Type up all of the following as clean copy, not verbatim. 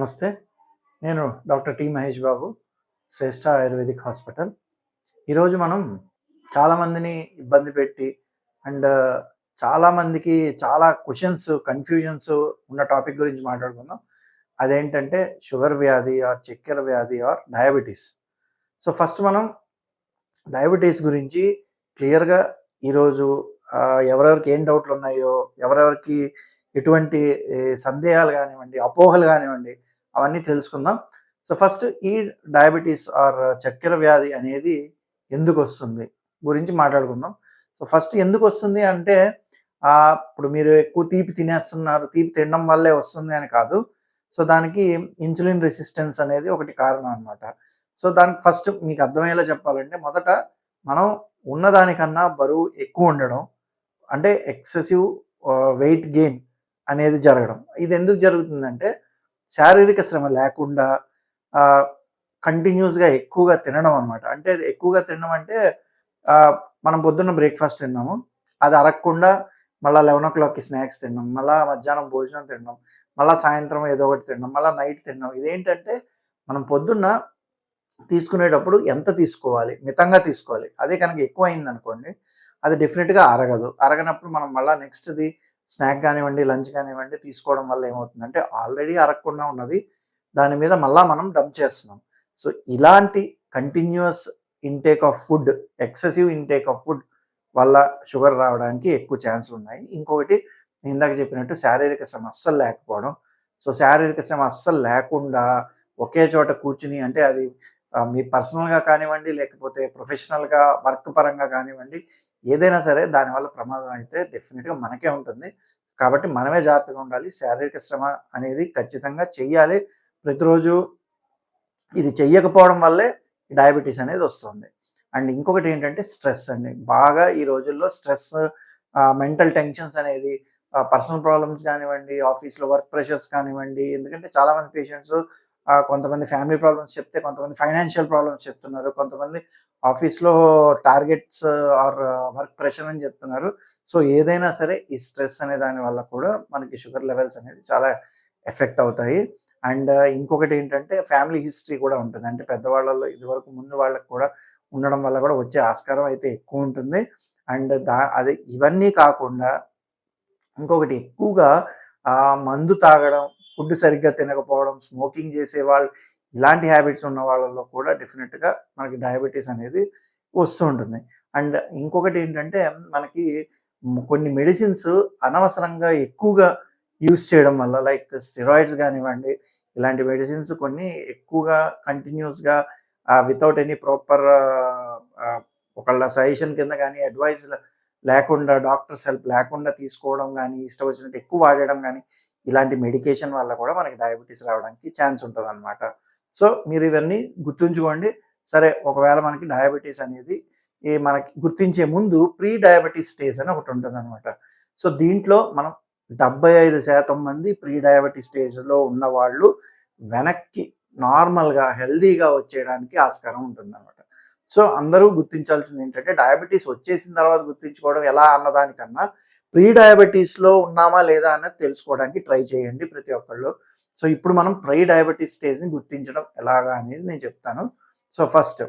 నమస్తే. నేను doctor T. Mahesh Babu, శ్రేష్ఠ ayurvedic hospital. ఈరోజు మనం చాలామందిని ఇబ్బంది పెట్టి అండ్ చాలామందికి చాలా క్వెషన్స్, కన్‌ఫ్యూజన్స్ ఉన్న టాపిక్ గురించి మాట్లాడుకుందాం. అదేంటంటే షుగర్ వ్యాధి ఆర్ చక్కెర వ్యాధి ఆర్ డయాబెటిస్. సో, ఫస్ట్ మనం డయాబెటిస్ గురించి క్లియర్‌గా ఈరోజు ఎవరెవరికి ఏం డౌట్‌లున్నాయో, ఎవరెవరికి ఎటువంటి సందేహాలు గానివ్వండి, అపోహలు గానివ్వండి, అవన్నీ తెలుసుకుందాం. సో, ఫస్ట్ ఈ డయాబెటిస్ ఆర్ చక్కెర వ్యాధి అనేది ఎందుకొస్తుంది గురించి మాట్లాడుకుందాం. సో, ఫస్ట్ ఎందుకొస్తుంది అంటే ఇప్పుడు మీరు ఎక్కువ తీపి తినేస్తున్నారు, తీపి తినడం వల్లే వస్తుంది అని కాదు. సో, దానికి ఇన్సులిన్ రెసిస్టెన్స్ అనేది ఒకటి కారణం అనమాట. సో, దానికి ఫస్ట్ మీకు అర్థమయ్యేలా చెప్పాలంటే మొదట మనం ఉన్నదానికన్నా బరువు ఎక్కువ ఉండడం, అంటే ఎక్సెసివ్ వెయిట్ గెయిన్ అనేది జరగడం. ఇది ఎందుకు జరుగుతుందంటే శారీరక శ్రమ లేకుండా కంటిన్యూస్‌గా ఎక్కువగా తినడం అనమాట. అంటే అది ఎక్కువగా తినడం అంటే మనం పొద్దున్న బ్రేక్‌ఫాస్ట్ తిన్నాము. అది అరగకుండా మళ్ళా 11:00కి స్నాక్స్ తినడం, మళ్ళా మధ్యాహ్నం భోజనం తినడం, మళ్ళా సాయంత్రం ఏదో ఒకటి తినడం, మళ్ళా నైట్ తినడం. ఇదేంటంటే మనం పొద్దున్న తీసుకునేటప్పుడు ఎంత తీసుకోవాలి? మితంగా తీసుకోవాలి. అదే కనుక ఎక్కువయిందనుకోండి, అది డెఫినిట్‌గా అరగదు. అరగనప్పుడు మనం మళ్ళా నెక్స్ట్‌ది స్నాక్ కానివ్వండి, లంచ్ కానివ్వండి తీసుకోవడం వల్ల ఏమవుతుందంటే ఆల్రెడీ అరగకుండా ఉన్నది దాని మీద మళ్ళా మనం డంప్ చేస్తున్నాం. సో, ఇలాంటి continuous intake of food, excessive intake of food వల్ల షుగర్ రావడానికి ఎక్కువ ఛాన్సులున్నాయి. ఇంకొకటి నేను ఇందాక చెప్పినట్టు శారీరక శ్రమ అస్సలు లేకపోవడం. సో, శారీరక శ్రమ అస్సలు లేకుండా ఒకే చోట కూర్చుని అంటే అది మీ పర్సనల్‌గా కానివ్వండి, లేకపోతే ప్రొఫెషనల్‌గా వర్క్ పరంగా కానివ్వండి, ఏదైనా సరే దానివల్ల ప్రమాదం అయితే డెఫినిట్‌గా మనకే ఉంటుంది. కాబట్టి మనమే జాగ్రత్తగా ఉండాలి. శారీరక శ్రమ అనేది ఖచ్చితంగా చెయ్యాలి. ప్రతిరోజు ఇది చెయ్యకపోవడం వల్లే డయాబెటిస్ అనేది వస్తుంది. అండ్ ఇంకొకటి ఏంటంటే స్ట్రెస్ అండి. బాగా ఈ రోజుల్లో స్ట్రెస్, మెంటల్ టెన్షన్స్ అనేది పర్సనల్ ప్రాబ్లమ్స్ కానివ్వండి, ఆఫీస్‌లో వర్క్ ప్రెషర్స్ కానివ్వండి, ఎందుకంటే చాలామంది పేషెంట్స్ కొంతమంది ఫ్యామిలీ ప్రాబ్లమ్స్ చెప్తే, కొంతమంది ఫైనాన్షియల్ ప్రాబ్లమ్స్ చెప్తున్నారు. కొంతమంది ఆఫీస్‌లో టార్గెట్స్ ఆర్ వర్క్ ప్రెషర్ అని చెప్తున్నారు. సో, ఏదైనా సరే ఈ స్ట్రెస్ అనే దాని వల్ల కూడా మనకి షుగర్ లెవెల్స్ అనేది చాలా ఎఫెక్ట్ అవుతాయి. అండ్ ఇంకొకటి ఏంటంటే ఫ్యామిలీ హిస్టరీ కూడా ఉంటుంది. అంటే పెద్దవాళ్ళలో ఇదివరకు ముందు వాళ్ళకి కూడా ఉండడం వల్ల కూడా వచ్చే ఆస్కారం అయితే ఎక్కువ ఉంటుంది. అండ్ అది ఇవన్నీ కాకుండా ఇంకొకటి ఎక్కువగా మందు తాగడం, ఫుడ్ సరిగ్గా తినకపోవడం, స్మోకింగ్ చేసేవాళ్ళు, ఇలాంటి హ్యాబిట్స్ ఉన్న వాళ్ళలో కూడా డెఫినిట్‌గా మనకి డయాబెటిస్ అనేది వస్తూ ఉంటుంది. అండ్ ఇంకొకటి ఏంటంటే మనకి కొన్ని మెడిసిన్స్ అనవసరంగా ఎక్కువగా యూజ్ చేయడం వల్ల లైక్ స్టెరాయిడ్స్ కానివ్వండి, ఇలాంటి మెడిసిన్స్ కొన్ని ఎక్కువగా కంటిన్యూస్‌గా వితౌట్ ఎనీ ప్రాపర్ ఒకళ్ళ సజెషన్ కింద గాని, అడ్వైస్ లేకుండా, డాక్టర్స్ హెల్ప్ లేకుండా తీసుకోవడం గాని, ఇష్టం వచ్చినట్టు ఎక్కువ వాడడం గాని, ఇలాంటి మెడికేషన్ వల్ల కూడా మనకి డయాబెటిస్ రావడానికి ఛాన్స్ ఉంటదనమాట. సో, మీరు ఇవన్నీ గుర్తుంచుకోండి. సరే, ఒకవేళ మనకి డయాబెటిస్ అనేది మనకి గుర్తించే ముందు ప్రీ డయాబెటిస్ స్టేజ్ అని ఒకటి ఉంటదనమాట. సో, దీంట్లో మనం 75% మంది ప్రీ డయాబెటిస్ స్టేజ్‌లో ఉన్నవాళ్ళు వెనక్కి నార్మల్‌గా, హెల్తీగా వచ్చేయడానికి ఆస్కారం ఉంటుందనమాట. సో, అందరూ గుర్తించాల్సింది ఏంటంటే డయాబెటిస్ వచ్చేసిన తర్వాత గుర్తించుకోవడం ఎలా అన్నదానికన్నా ప్రీ డయాబెటిస్‌లో ఉన్నామా లేదా అన్నది తెలుసుకోవడానికి ట్రై చేయండి ప్రతి ఒక్కళ్ళు. సో, ఇప్పుడు మనం ప్రీ డయాబెటిస్ స్టేజ్‌ని గుర్తించడం ఎలాగా అనేది నేను చెప్తాను. సో, ఫస్ట్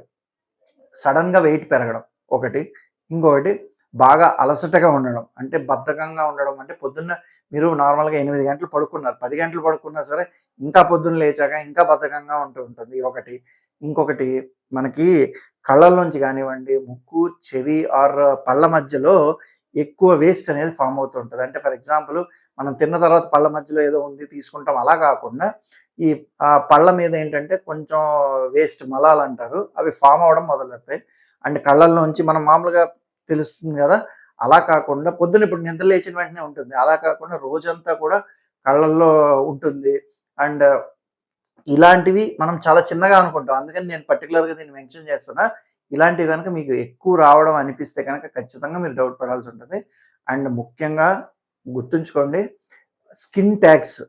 సడెన్‌గా వెయిట్ పెరగడం ఒకటి. ఇంకొకటి బాగా అలసటగా ఉండడం. అంటే బద్ధకంగా ఉండడం. అంటే పొద్దున్న మీరు నార్మల్‌గా 8 గంటలు పడుకున్నారు. 10 గంటలు పడుకున్నా సరే ఇంకా పొద్దున్న లేచాక ఇంకా బద్ధకంగా ఉంటూ ఉంటుంది ఒకటి. ఇంకొకటి మనకి కళ్ళల్లోంచి గానివ్వండి, ముక్కు, చెవి ఆర్ పళ్ళ మధ్యలో ఎక్కువ వేస్ట్ అనేది ఫార్మ్ అవుతూ ఉంటది. అంటే ఫర్ ఎగ్జాంపుల్ మనం తిన్న తర్వాత పళ్ళ మధ్యలో ఏదో ఉంది తీసుకుంటాం అలా కాకుండా ఈ పళ్ళ మీద ఏంటంటే కొంచెం వేస్ట్ మలాలంటారు. అవి ఫార్మ్ అవ్వడం మొదలెడతాయి. అండ్ కళ్ళల్లోంచి మనం మామూలుగా తెలుస్తుంది గదా! అలా కాకుండా పొద్దున ఇప్పుడు నిద్ర లేచిన వెంటనే ఉంటుంది. అలా కాకుండా రోజంతా కూడా కళ్ళల్లో ఉంటుంది. అండ్ ఇలాంటివి మనం చాలా చిన్నగా అనుకుంటాం. అందుకని నేను పర్టిక్యులర్‌గా దీన్ని మెన్షన్ చేస్తున్నా. ఇలాంటివి గనుక మీకు ఎక్కువ రావడం అనిపిస్తే గనక ఖచ్చితంగా మీరు డౌట్ పడాల్సి ఉంటది. అండ్ ముఖ్యంగా గుర్తుంచుకోండి, స్కిన్ ట్యాగ్స్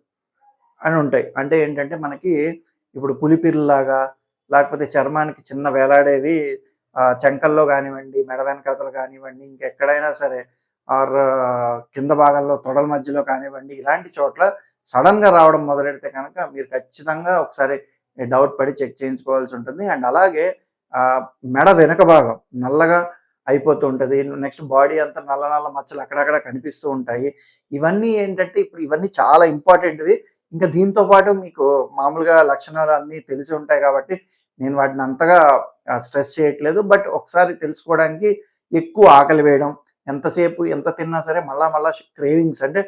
అని ఉంటాయి. అంటే ఏంటంటే మనకి ఇప్పుడు పులిపిల్లలాగా లేకపోతే చర్మానికి చిన్న వేలాడేవి చంకల్లో గానివ్వండి, మెడ వెనకాతల గానివ్వండి, ఇంకెక్కడైనా సరే ఆర్ కింద భాగంలో తొడల మధ్యలో కానివ్వండి, ఇలాంటి చోట్ల సడన్‌గా రావడం మొదలెడితే కనుక మీరు ఖచ్చితంగా ఒకసారి డౌట్ పడి చెక్ చేయించుకోవాల్సి ఉంటుంది. అండ్ అలాగే మెడ వెనక భాగం నల్లగా అయిపోతూ ఉంటది. నెక్స్ట్ బాడీ అంతా నల్ల నల్ల మచ్చలు అక్కడక్కడ కనిపిస్తూ ఉంటాయి. ఇవన్నీ ఏంటంటే ఇప్పుడు ఇవన్నీ చాలా ఇంపార్టెంట్‌వి. ఇంకా దీంతో పాటు మీకు మామూలుగా లక్షణాలు అన్నీ తెలిసి ఉంటాయి కాబట్టి నేను వాటిని అంతగా స్ట్రెస్ చేయట్లేదు. బట్ ఒకసారి తెలుసుకోవడానికి ఎక్కువ ఆకలి వేయడం, ఎంతసేపు ఎంత తిన్నా సరే మళ్ళా మళ్ళా క్రేవింగ్స్ అంటే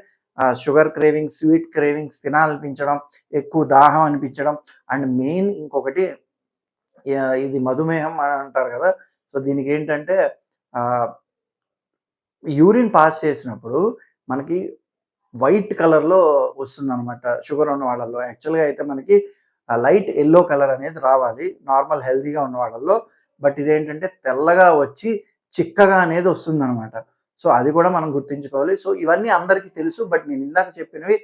షుగర్ క్రేవింగ్స్, స్వీట్ క్రేవింగ్స్ తినాలనిపించడం, ఎక్కువ దాహం అనిపించడం అండ్ మెయిన్ ఇంకొకటి ఇది మధుమేహం అని అంటారు కదా! సో దీనికేంటంటే ఆహ్, యూరిన్ పాస్ చేసినప్పుడు మనకి వైట్ కలర్‌లో వస్తుందనమాట షుగర్ ఉన్న వాళ్ళలో. యాక్చువల్‌గా అయితే మనకి లైట్ యెల్లో కలర్ అనేది రావాలి నార్మల్ హెల్తీగా ఉన్న వాళ్ళలో. బట్ ఇదేంటంటే తెల్లగా వచ్చి చిక్కగా అనేది వస్తుందనమాట. సో అది కూడా మనం గుర్తుంచుకోవాలి. సో ఇవన్నీ అందరికీ తెలుసు. బట్ నేను ఇందాక చెప్పినవి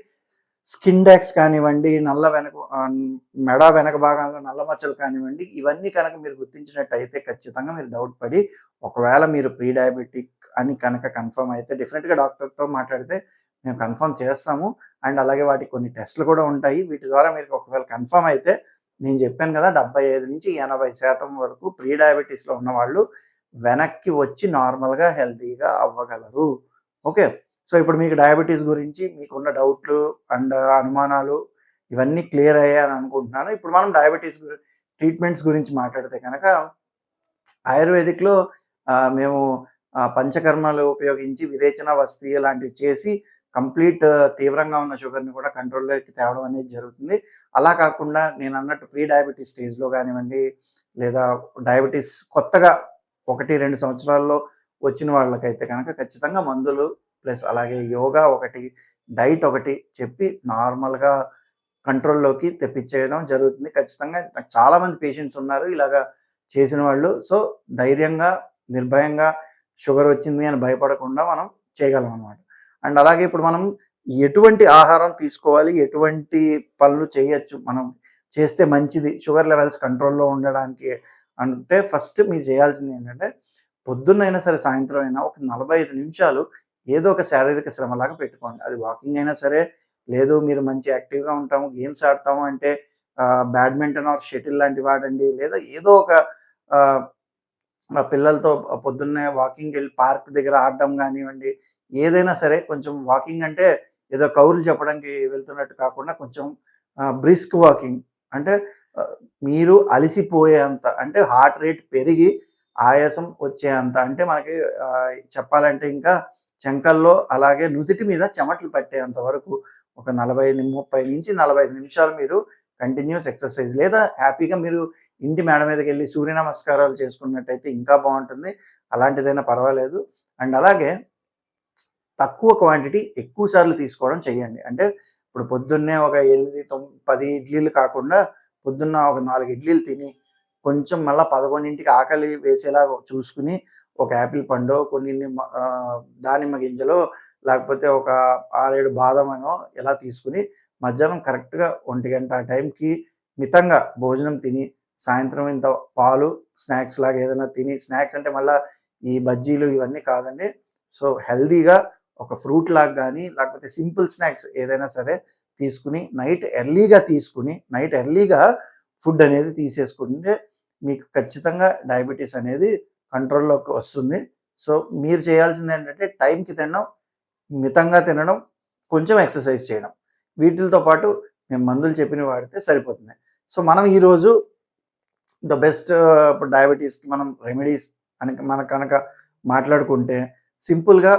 స్కిన్ డాక్స్ కానివ్వండి, మెడ వెనక భాగంలో నల్ల మచ్చలు కానివ్వండి, ఇవన్నీ కనుక మీరు గుర్తించినట్టయితే ఖచ్చితంగా మీరు డౌట్ పడి ఒకవేళ మీరు ప్రీ డయాబెటిక్ అని కనుక కన్ఫర్మ్ అయితే డెఫినిట్‌గా డాక్టర్‌తో మాట్లాడితే మేము కన్ఫర్మ్ చేస్తాము. అండ్ అలాగే వాటికి కొన్ని టెస్ట్‌లు కూడా ఉంటాయి. వీటి ద్వారా మీరు ఒకవేళ కన్ఫర్మ్ అయితే నేను చెప్పాను కదా! 75-80% వరకు ప్రీ డయాబెటిస్‌లో ఉన్నవాళ్ళు వెనక్కి వచ్చి నార్మల్‌గా హెల్తీగా అవ్వగలరు. ఓకే. సో, ఇప్పుడు మీకు డయాబెటిస్ గురించి మీకున్న డౌట్‌లు అండ్ అనుమానాలు ఇవన్నీ క్లియర్ అయ్యాయని అనుకుంటున్నాను. ఇప్పుడు మనం డయాబెటిస్ ట్రీట్మెంట్స్ గురించి మాట్లాడితే గనక ఆయుర్వేదిక్‌లో మేము పంచకర్మలు ఉపయోగించి విరేచన, వస్తి లాంటివి చేసి కంప్లీట్ తీవ్రంగా ఉన్న షుగర్‌ని కూడా కంట్రోల్‌లోకి తేవడం అనేది జరుగుతుంది. అలా కాకుండా నేనన్నట్టు ప్రీ డయాబెటిస్ స్టేజ్‌లో గానివ్వండి, లేదా డయాబెటిస్ కొత్తగా 1, 2 సంవత్సరాల్లో వచ్చిన వాళ్ళకైతే గనక ఖచ్చితంగా మందులు ప్లస్ అలాగే యోగా ఒకటి, డైట్ ఒకటి చెప్పి నార్మల్‌గా కంట్రోల్‌లోకి తెప్పిచ్చేయడం జరుగుతుంది. ఖచ్చితంగా నాకు చాలామంది పేషెంట్స్ ఉన్నారు ఇలాగా చేసిన వాళ్ళు. సో, ధైర్యంగా, నిర్భయంగా షుగర్ వచ్చింది అని భయపడకుండా మనం చేయగలమనమాట. అండ్ అలాగే ఇప్పుడు మనం ఎటువంటి ఆహారం తీసుకోవాలి, ఎటువంటి పనులు చేయొచ్చు, మనం చేస్తే మంచిది షుగర్ లెవెల్స్ కంట్రోల్‌లో ఉండడానికి అంటే ఫస్ట్ మీరు చేయాల్సిందేంటంటే పొద్దున్నైనా సరే, సాయంత్రం అయినా ఒక 45 నిమిషాలు ఏదో ఒక శారీరక శ్రమలాగా పెట్టుకోండి. అది వాకింగ్ అయినా సరే, లేదు మీరు మంచి యాక్టివ్‌గా ఉంటాము, గేమ్స్ ఆడతాము అంటే బ్యాడ్మింటన్ ఆర్ షటిల్ లాంటివి ఆడండి. లేదా ఏదో ఒక ఆహ్, పిల్లలతో పొద్దున్నే వాకింగ్‌కెళ్ళి పార్క్ దగ్గర ఆడడం గానివ్వండి, ఏదైనా సరే కొంచెం వాకింగ్ అంటే ఏదో కబుర్లు చెప్పడానికి వెళ్తున్నట్టు కాకుండా కొంచెం బ్రిస్క్ వాకింగ్ అంటే మీరు అలిసిపోయేంత అంటే హార్ట్ రేట్ పెరిగి ఆయాసం వచ్చేంత అంటే మనకి చెప్పాలంటే ఇంకా చెంకల్లో అలాగే నుదిటి మీద చెమటలు పట్టేంత వరకు ఒక 30-45 నిమిషాలు మీరు కంటిన్యూస్ ఎక్సర్సైజ్ లేదా హ్యాపీగా మీరు ఇంటి మేడ మీదకెళ్ళి సూర్య నమస్కారాలు చేసుకున్నట్టయితే ఇంకా బావుంటుంది. అలాంటిదైనా పర్వాలేదు. అండ్ అలాగే తక్కువ క్వాంటిటీ ఎక్కువ సార్లు తీసుకోవడం చెయ్యండి. అంటే ఇప్పుడు పొద్దున్నే ఒక 8, 10 ఇడ్లీలు కాకుండా పొద్దున్న ఒక 4 ఇడ్లీలు తిని కొంచెం మళ్ళా 11కి ఆకలి వేసేలాగా చూసుకొని ఒక యాపిల్ పండో, దానిమ్మ గింజలో లేకపోతే ఒక 6, 7 బాదమనో ఇలా తీసుకొని మధ్యాహ్నం కరెక్ట్‌గా 1 ఆ టైంకి మితంగా భోజనం తిని, సాయంత్రం ఇంత పాలు స్నాక్స్ లాగా ఏదైనా తిని, స్నాక్స్ అంటే మళ్ళా ఈ బజ్జీలు ఇవన్నీ కాదండి. సో, హెల్తీగా ఒక ఫ్రూట్ లాగా గానీ, లేకపోతే సింపుల్ స్నాక్స్ ఏదైనా సరే తీసుకొని, నైట్ ఎర్లీగా ఫుడ్ అనేది తీసేసుకుంటే మీకు ఖచ్చితంగా డయాబెటిస్ అనేది కంట్రోల్‌లోకి వస్తుంది. సో, మీరు చేయాల్సిందేంటంటే టైంకి తినడం, మితంగా తినడం, కొంచెం ఎక్సర్సైజ్ చేయడం. వీటిలతో పాటు మేము మందులు చెప్పినవి వాడితే సరిపోతుంది. సో, మనం ఈరోజు ద బెస్ట్ ఇప్పుడు డయాబెటిస్‌కి మనం రెమెడీస్ అని మనం కనుక మాట్లాడుకుంటే సింపుల్‌గా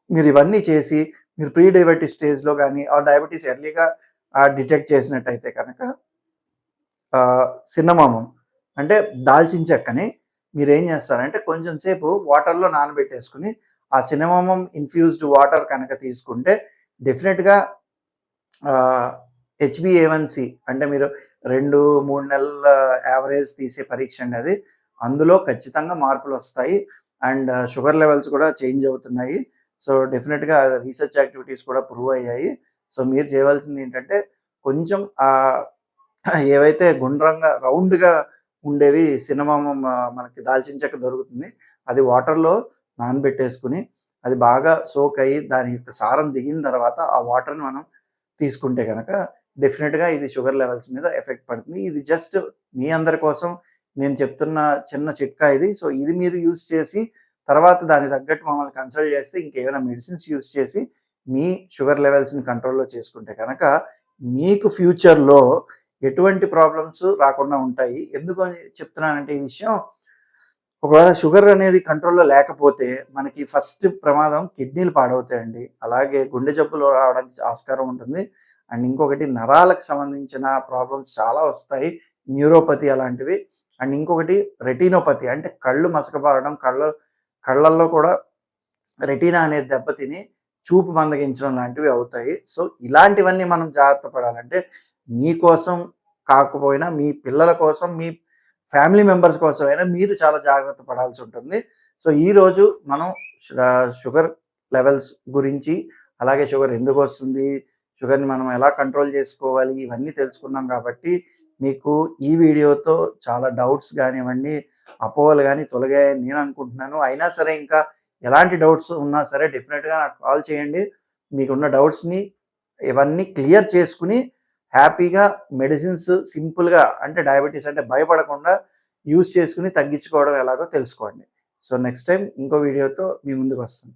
మీరు ఇవన్నీ చేసి మీరు ప్రీ డయాబెటిస్ స్టేజ్‌లో గానీ ఆర్ డయాబెటిస్ ఎర్లీగా డిటెక్ట్ చేసినట్టయితే కనుక సిన్నమోమం అంటే దాల్చిన చెక్కని మీరేం చేస్తారంటే కొంచెం సేపు వాటర్‌లో నానబెట్టేసుకొని ఆ సిన్నమోమం ఇన్‌ఫ్యూజ్డ్ వాటర్ కనుక తీసుకుంటే డెఫినిట్‌గా హెచ్‌బీఏవన్‌సీ అంటే మీరు 2, 3 నెలల యావరేజ్ తీసే పరీక్ష అండి అది. అందులో ఖచ్చితంగా మార్పులొస్తాయి. అండ్ షుగర్ లెవెల్స్ కూడా చేంజ్ అవుతున్నాయి. సో, డెఫినిట్‌గా రీసెర్చ్ యాక్టివిటీస్ కూడా ప్రూవ్ అయ్యాయి. సో, మీరు చేయవలసిందేంటంటే కొంచెం ఏవైతే గుండ్రంగా, రౌండ్‌గా ఉండేవి సిన్నమోమం మనకి దాల్చిన చెక్క దొరుకుతుంది. అది వాటర్‌లో నానబెట్టేసుకొని అది బాగా సోక్ అయ్యి దాని యొక్క సారం దిగిన తర్వాత ఆ వాటర్‌ని మనం తీసుకుంటే గనక డెఫినిట్‌గా ఇది షుగర్ లెవెల్స్ మీద ఎఫెక్ట్ పడుతుంది. ఇది జస్ట్ మీ అందరి కోసం నేను చెప్తున్న చిన్న చిట్కా ఇది. సో, ఇది మీరు యూజ్ చేసి తర్వాత దానికి తగ్గట్టు మమ్మల్ని కన్సల్ట్ చేస్తే ఇంకేమైనా మెడిసిన్స్ యూజ్ చేసి మీ షుగర్ లెవెల్స్‌ని కంట్రోల్‌లో చేసుకుంటే కనుక మీకు ఫ్యూచర్‌లో ఎటువంటి ప్రాబ్లమ్స్ రాకుండా ఉంటాయి. ఎందుకు అని చెప్తున్నానంటే ఈ విషయం, ఒకవేళ షుగర్ అనేది కంట్రోల్‌లో లేకపోతే మనకి ఫస్ట్ ప్రమాదం కిడ్నీలు పాడవుతాయండి. అలాగే గుండె జబ్బులు రావడానికి ఆస్కారం ఉంటుంది. అండ్ ఇంకొకటి నరాలకు సంబంధించిన ప్రాబ్లమ్స్ చాలా వస్తాయి. న్యూరోపతి అలాంటివి. అండ్ ఇంకొకటి రెటినోపతి అంటే కళ్ళు మసకబారడం, కళ్ళల్లో కూడా రెటీనా అనేది దెబ్బతిని చూపు మందగించడం లాంటివి అవుతాయి. సో, ఇలాంటివన్నీ మనం జాగ్రత్త పడాలంటే మీకోసం కాకపోయినా మీ పిల్లల కోసం, మీ ఫ్యామిలీ మెంబర్స్ కోసమైనా మీరు చాలా జాగ్రత్త పడాల్సి ఉంటుంది. సో, ఈరోజు మనం షుగర్ లెవెల్స్ గురించి, అలాగే షుగర్ ఎందుకొస్తుంది, షుగర్‌ని మనం ఎలా కంట్రోల్ చేసుకోవాలి, ఇవన్నీ తెలుసుకున్నాం కాబట్టి మీకు ఈ వీడియోతో చాలా డౌట్స్ గానివ్వండి, అపోహలు గాని తొలగాయని నేను అనుకుంటున్నాను. అయినా సరే ఇంకా ఎలాంటి డౌట్స్ ఉన్నా సరే డెఫినిట్‌గా నాకు కాల్ చేయండి. మీకున్న డౌట్స్‌ని ఇవన్నీ క్లియర్ చేసుకొని హ్యాపీగా మెడిసిన్స్ సింపుల్‌గా అంటే డయాబెటిస్ అంటే భయపడకుండా యూజ్ చేసుకొని తగ్గించుకోవడం ఎలాగో తెలుసుకోండి. సో, నెక్స్ట్ టైమ్ ఇంకో వీడియోతో మీ ముందుకు వస్తాను.